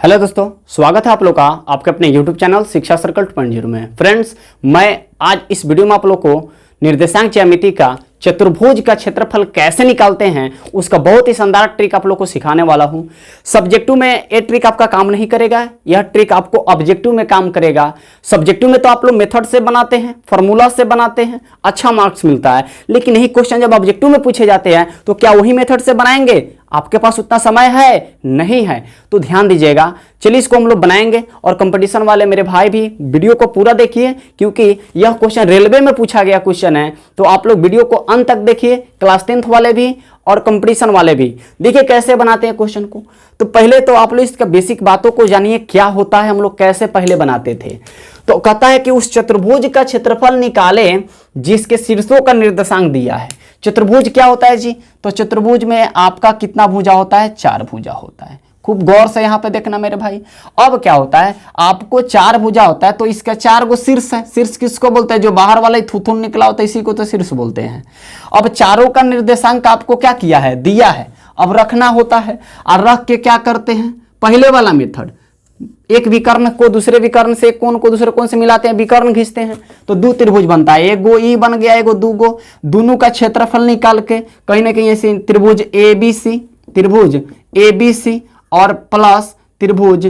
Hello दोस्तों, स्वागत है आप लोग का आपके अपने YouTube चैनल शिक्षा सर्कल 2.0 में। फ्रेंड्स, मैं आज इस वीडियो में आप लोग को निर्देशांक ज्यामिति का चतुर्भुज का क्षेत्रफल कैसे निकालते हैं उसका बहुत ही शानदार ट्रिक आप लोग को सिखाने वाला हूं। सब्जेक्टिव में ये ट्रिक आपका काम नहीं करेगा, यह ट्रिक आपको ऑब्जेक्टिव में काम करेगा। सब्जेक्टिव में तो आप लोग मेथड से बनाते हैं, फॉर्मूला से बनाते हैं, अच्छा मार्क्स मिलता है, लेकिन यही क्वेश्चन जब ऑब्जेक्टिव में पूछे जाते हैं तो क्या वही मेथड से बनाएंगे? आपके पास उतना समय है नहीं है, तो ध्यान दीजिएगा। चलिए इसको हम लोग बनाएंगे और कंपटीशन वाले मेरे भाई भी वीडियो को पूरा देखिए, क्योंकि यह क्वेश्चन रेलवे में पूछा गया क्वेश्चन है। तो आप लोग वीडियो को अंत तक देखिए, क्लास 10th वाले भी और कंपटीशन वाले भी। देखिए कैसे बनाते हैं क्वेश्चन को। तो पहले तो आप लोग इसका बेसिक बातों को जानिए, क्या होता है, हम लोग कैसे पहले बनाते थे। तो कहता है कि उस चतुर्भुज का क्षेत्रफल निकाले जिसके शीर्षों का निर्देशांक दिया है। चतुर्भुज क्या होता है जी? तो चतुर्भुज में आपका कितना भुजा होता है? 4 भुजा होता है। खूब गौर से यहां पे देखना मेरे भाई। अब क्या होता है, आपको 4 भुजा होता है तो इसका 4 गो शीर्ष है। शीर्ष किसको बोलते हैं? जो बाहर वाला थुथुन निकला होता है, इसी को तो शीर्ष बोलते हैं। अब चारों का निर्देशांक आपको क्या किया है? दिया है। अब रखना होता है, और रख के क्या करते हैं? पहले वाला मेथड, एक विकर्ण को दूसरे विकर्ण से, एक कोण को दूसरे कोण से मिलाते हैं, विकर्ण खींचते हैं तो 2 त्रिभुज बनता है। एक गो ई बन गया, एक गो 2 गो, दोनों का क्षेत्रफल निकाल के कहीं ना कहीं ऐसे त्रिभुज ए बी सी और प्लस त्रिभुज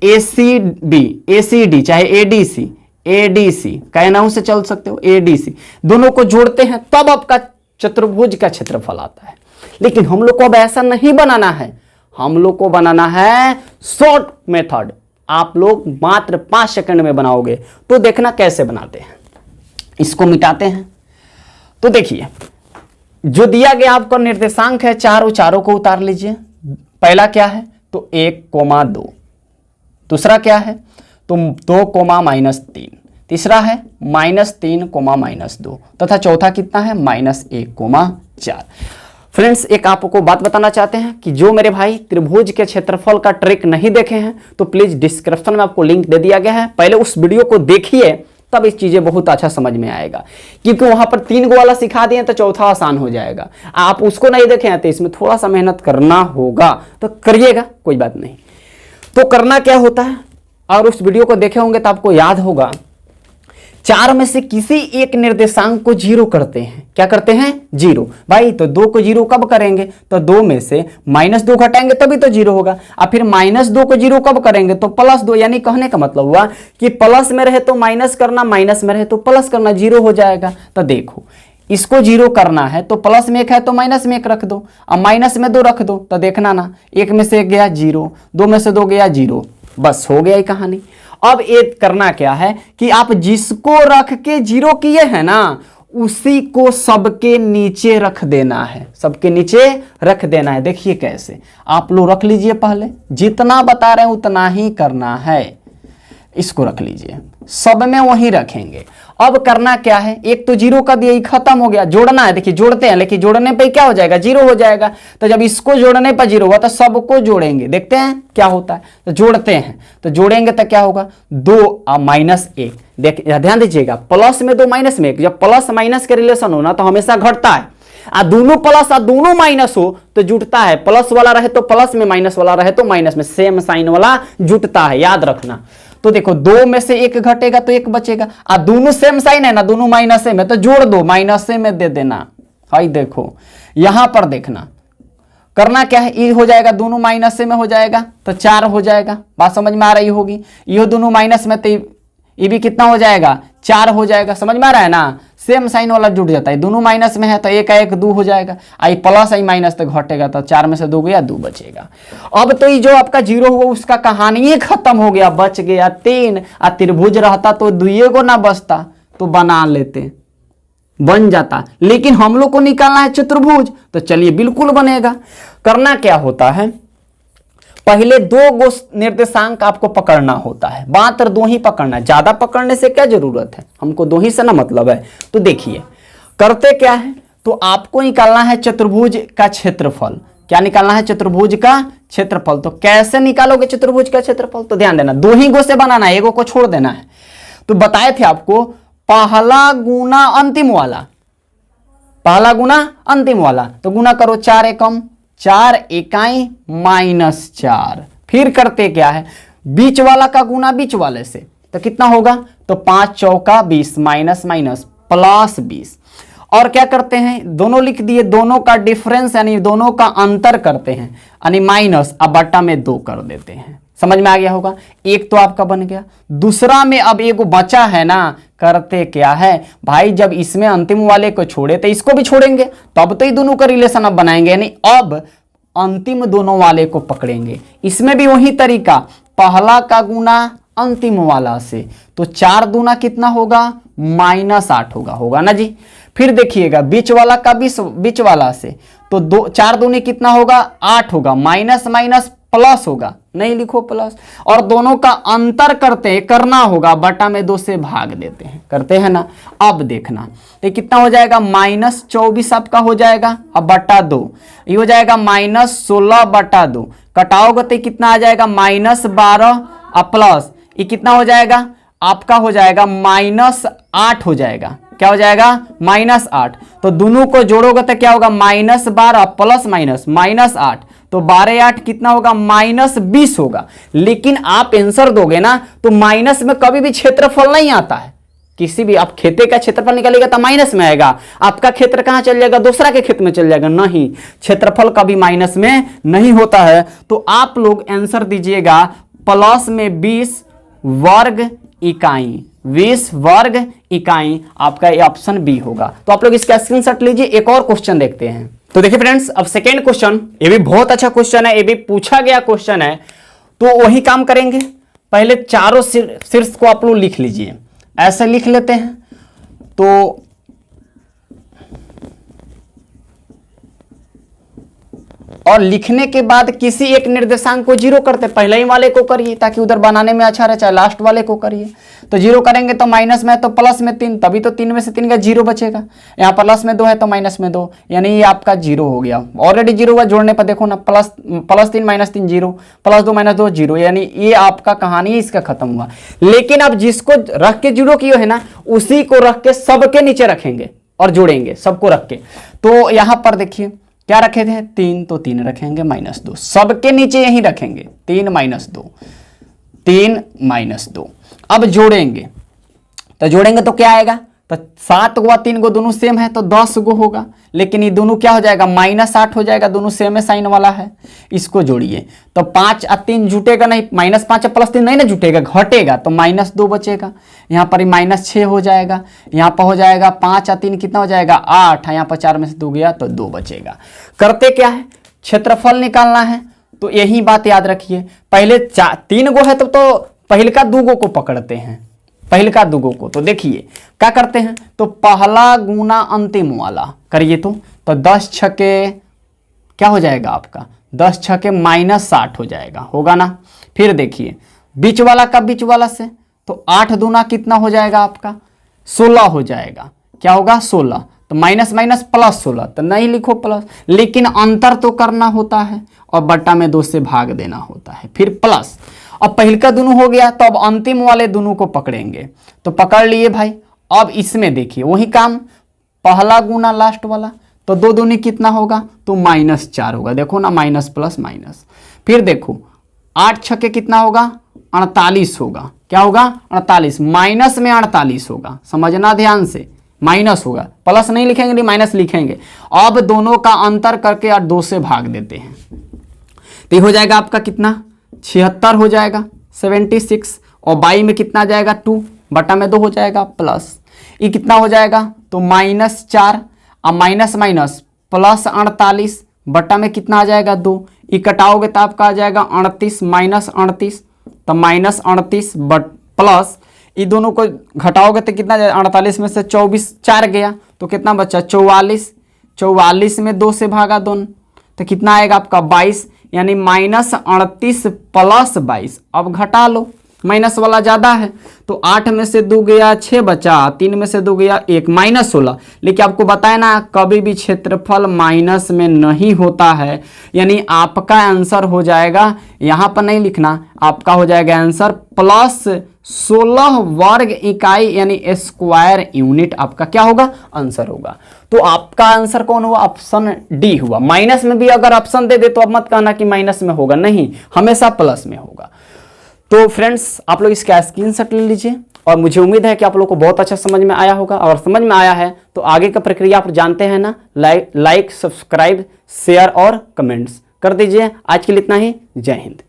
ACD चाहे ADC कहना से चल सकते हो, ADC दोनों को जोड़ते हैं, तब आपका चतुर्भुज का क्षेत्रफल आता है। लेकिन हम लोग को अब ऐसा नहीं बनाना है, हम लोग को बनाना है शॉर्ट मेथड। आप लोग मात्र 5 सेकंड में बनाओगे। तो देखना कैसे बनाते हैं। इसको मिटाते हैं। तो देखिए, जो दिया गया आपका निर्देशांक है 4, चारों को उतार लीजिए। पहला क्या है? तो 1,2। दूसरा क्या है? तो 2,-3। तीसरा है -3,-2 तथा चौथा कितना है? -1,4। फ्रेंड्स, एक आपको बात बताना चाहते हैं कि जो मेरे भाई त्रिभुज के क्षेत्रफल का ट्रिक नहीं देखे हैं तो प्लीज डिस्क्रिप्शन में आपको लिंक दे दिया गया है, पहले उस वीडियो को देखिए, तब इस चीजें बहुत अच्छा समझ में आएगा। क्योंकि वहां पर 3 गो वाला सिखा दिए तो चौथा आसान हो जाएगा। आप उसको नहीं देखे हैं तो इसमें थोड़ा सा मेहनत करना होगा, तो करिएगा, कोई बात नहीं। तो करना क्या होता है, और उस वीडियो को देखे होंगे तो आपको याद होगा, 4 में से किसी एक निर्देशांक को 0 करते हैं। क्या करते हैं? 0। भाई तो 2 को 0 कब करेंगे? तो 2 में से -2 घटाएंगे तभी तो 0 होगा। और फिर -2 को 0 कब करेंगे? तो +2। यानी कहने का मतलब हुआ कि प्लस में रहे तो माइनस करना, माइनस में रहे तो प्लस करना, 0 हो जाएगा। तो देखो, इसको 0 करना है तो प्लस में 1 है तो माइनस में 1 रख दो, और माइनस में 2 रख दो। तो देखना ना, 1 में से 1 गया 0, 2 में से 2 गया 0, बस हो गया ये कहानी। अब ये करना क्या है कि आप जिसको रख के 0 किए हैं ना, उसी को सबके नीचे रख देना है, सबके नीचे रख देना है। देखिए कैसे, आप लोग रख लीजिए, पहले जितना बता रहे हैं उतना ही करना है। इसको रख लीजिए, सब में वही रखेंगे। अब करना क्या है, एक तो 0 का दिया, खत्म हो गया। जोड़ना है, देखिए जोड़ते हैं, लेकिन जोड़ने पे क्या हो जाएगा? 0 हो जाएगा। तो जब इसको जोड़ने पर 0 हुआ तो सबको जोड़ेंगे, देखते हैं क्या होता है। तो जोड़ते हैं, तो जोड़ेंगे तो क्या होगा? 2 और -1। देख ध्यान दीजिएगा, प्लस में 2 माइनस में 1। जब प्लस माइनस के रिलेशन हो ना तो हमेशा घटता है, और दोनों प्लस और दोनों माइनस हो तो जुटता है। प्लस वाला रहे तो प्लस में, माइनस वाला रहे तो माइनस में, सेम साइन वाला जुटता है, याद रखना। तो देखो, 2 में से 1 घटेगा तो 1 बचेगा, और दोनों सेम साइन है ना, दोनों माइनस में, तो जोड़ दो, माइनस में दे देना। हाई देखो, यहां पर देखना करना क्या है, ये हो जाएगा, दोनों माइनस में हो जाएगा तो 4 हो जाएगा। बात समझ में आ रही होगी। ये दोनों माइनस में तो ये भी कितना हो जाएगा? 4 हो जाएगा। समझ में आ रहा है ना, सेम साइन वाला जुट जाता है। दोनों माइनस में है तो 1 1 2 हो जाएगा, आई प्लस आई माइनस तक घटेगा, तो 4 में से 2 गया, 2 बचेगा। अब तो ये जो आपका 0 हुआ उसका कहानी ही खत्म हो गया, बच गया 3। और त्रिभुज रहता तो 2 को ना बचता, तो बना लेते, बन जाता। लेकिन हम लोग को निकालना है चतुर्भुज, तो चलिए बिल्कुल बनेगा। करना क्या होता है, पहले 2 गो निर्देशांक आपको पकड़ना होता है, मात्र 2 ही पकड़ना है। ज्यादा पकड़ने से क्या जरूरत है, हमको 2 ही से ना मतलब है। तो देखिए करते क्या है, तो आपको निकालना है चतुर्भुज का क्षेत्रफल। क्या निकालना है? चतुर्भुज का क्षेत्रफल। तो कैसे निकालोगे चतुर्भुज का क्षेत्रफल? तो ध्यान देना, 2 ही गो से बनाना है, एगो को छोड़ देना है। तो बताए थे आपको, पहला गुना अंतिम वाला, पहला गुना अंतिम वाला। तो गुना करो, 4 एकम 4 इकाई -4, फिर करते क्या है, बीच वाला का गुना बीच वाले से, तो कितना होगा, तो 5 चौका 20 माइनस माइनस प्लस 20, और क्या करते हैं, दोनों लिख दिए, दोनों का डिफरेंस यानी दोनों का अंतर करते हैं, यानी माइनस, अब बट्टा में 2 कर देते हैं। समझ में आ गया होगा, एक तो आपका बन गया। दूसरा में अब एक बचा है ना, करते क्या है भाई, जब इसमें अंतिम वाले को छोड़े तो इसको भी छोड़ेंगे, तब तो ये दोनों का रिलेशन अब बनाएंगे, यानी अब अंतिम दोनों वाले को पकड़ेंगे। इसमें भी वही तरीका, पहला का गुना अंतिम वाला से, तो 4 दूना कितना होगा, -8 होगा ना जी। फिर देखिएगा बीच वाला का बीच वाला से, तो 4 दूनी कितना होगा, 8 होगा, माइनस माइनस प्लस होगा, नहीं लिखो प्लस, और दोनों का अंतर करना होगा, बटा में 2 से भाग देते हैं, करते हैं ना। अब देखना तो कितना हो जाएगा, -24 आपका हो जाएगा, अब बटा 2, ये हो जाएगा -16 बटा 2, कटाओगे तो कितना आ जाएगा, -12 और प्लस ये कितना हो जाएगा, आपका हो जाएगा -8 हो जाएगा, क्या हो जाएगा, -8, तो दोनों को जोड़ोगे तो क्या होगा, -12 प्लस -8, तो 12 8 कितना होगा, -20 होगा। लेकिन आप आंसर दोगे ना तो माइनस में कभी भी क्षेत्रफल नहीं आता है, किसी भी आप खेते का क्षेत्रफल निकालेगा तो माइनस में आएगा, आपका क्षेत्र कहां चल जाएगा, दूसरा के खेत में चल जाएगा, नहीं, क्षेत्रफल कभी माइनस में नहीं होता है। तो आप लोग आंसर दीजिएगा प्लस में 20 वर्ग इकाई, 20 वर्ग इकाई, आपका ये ऑप्शन बी होगा। तो आप लोग इसका स्क्रीनशॉट लीजिए। एक और क्वेश्चन देखते हैं। तो देखिए फ्रेंड्स, अब सेकेंड क्वेश्चन, ये भी बहुत अच्छा क्वेश्चन है, ये भी पूछा गया क्वेश्चन है, तो वही काम करेंगे। पहले चारों शीर्ष को आप लोग लिख लीजिए, ऐसे लिख लेते हैं। तो और लिखने के बाद किसी एक निर्देशांक को 0 करते, पहले ही वाले को करिए ताकि उधर बनाने में अच्छा रहे, चाहे लास्ट वाले को करिए। तो 0 करेंगे तो माइनस में है तो प्लस में 3, तभी तो 3 में से 3 का 0 बचेगा। यहाँ प्लस में 2 है तो माइनस में 2, यानी ये आपका 0 हो गया, ऑलरेडी 0 हुआ। जोड़ने पर देखो ना, +3 -3 0, +2 -2 0, यानी ये आपका कहानी इसका खत्म हुआ। लेकिन अब जिसको रख के 0 किए है ना, उसी को रख के सबके नीचे रखेंगे और जोड़ेंगे, सबको रख के। तो यहां पर देखिए क्या रखे थे, 3, तो 3 रखेंगे -2, सबके नीचे यही रखेंगे, 3 -2, 3 -2। अब जोड़ेंगे, तो जोड़ेंगे तो क्या आएगा, तो 7 गो 3 गो दोनों सेम है तो 10 गो होगा, लेकिन ये दोनों क्या हो जाएगा, -8 हो जाएगा, दोनों सेम है साइन वाला है। इसको जोड़िए तो 5 और 3 जुटेगा नहीं, -5 + 3 नहीं ना जुटेगा, घटेगा, तो -2 बचेगा। यहाँ पर -6 हो जाएगा, यहाँ पर हो जाएगा 5 और 3 कितना हो जाएगा, 8, यहाँ पर 4 में से 2 गया तो 2 बचेगा। करते क्या है, क्षेत्रफल निकालना है, तो यही बात याद रखिए। पहले 3 गो है तो पहले का 2 गो को पकड़ते हैं, पहले का 2 गो को। तो देखिए क्या करते हैं, तो पहला गुना अंतिम वाला करिए, तो 10 छके क्या हो जाएगा आपका, 10 छके -60 हो जाएगा, होगा ना। फिर देखिए बीच वाला का बीच वाला से, तो 8 दूना कितना हो जाएगा आपका, 16 हो जाएगा, क्या होगा 16, तो माइनस माइनस प्लस 16, तो नहीं लिखो प्लस, लेकिन अंतर तो करना होता है और बट्टा में 2 से भाग देना होता है, फिर प्लस। अब पहले का दोनों हो गया, तो अब अंतिम वाले दोनों को पकड़ेंगे, तो पकड़ लिए भाई। अब इसमें देखिए वही काम, पहला गुना लास्ट वाला, तो 2 दूनी कितना होगा, तो -4 होगा, देखो ना, माइनस प्लस माइनस। फिर देखो 8 छके कितना होगा, 48 होगा, क्या होगा 48, माइनस में 48 होगा, समझना ध्यान से, माइनस होगा, प्लस नहीं लिखेंगे, नहीं माइनस लिखेंगे। अब दोनों का अंतर करके और 2 से भाग देते हैं, तो ये हो जाएगा आपका कितना, 76 हो जाएगा, 76, और 22 में कितना आ जाएगा, 2 बटा में 2 हो जाएगा, प्लस ये कितना हो जाएगा, तो -4, और माइनस माइनस प्लस 48 बटा में कितना आ जाएगा, 2, ये कटाओगे तो आपका आ जाएगा 38 -38, तो -38 प्लस ये दोनों को घटाओगे तो कितना जाएगा, 48 में से 24 4 गया, तो कितना बचा 44, 44 में 2 से भागा दोनों, तो कितना आएगा आपका 22, यानी -38 प्लस 22। अब घटा लो, माइनस वाला ज़्यादा है, तो 8 में से 2 गया 6 बचा, 3 में से 2 गया 1, -16। लेकिन आपको बताया ना, कभी भी क्षेत्रफल माइनस में नहीं होता है, यानी आपका आंसर हो जाएगा, यहाँ पर नहीं लिखना, आपका हो जाएगा आंसर 16 वर्ग इकाई यानी स्क्वायर यूनिट आपका क्या होगा, आंसर होगा। तो आपका आंसर कौन हुआ, ऑप्शन डी हुआ। माइनस में भी अगर ऑप्शन दे दे तो अब मत कहना कि माइनस में होगा, नहीं, हमेशा प्लस में होगा। तो फ्रेंड्स आप लोग इसका स्क्रीनशॉट ले लीजिए और मुझे उम्मीद है कि आप लोग को बहुत अच्छा समझ में आया होगा। और समझ में आया है तो आगे का प्रक्रिया आप जानते हैं ना, लाइक सब्सक्राइब शेयर और कमेंट्स कर दीजिए। आज के लिए इतना ही, जय हिंद।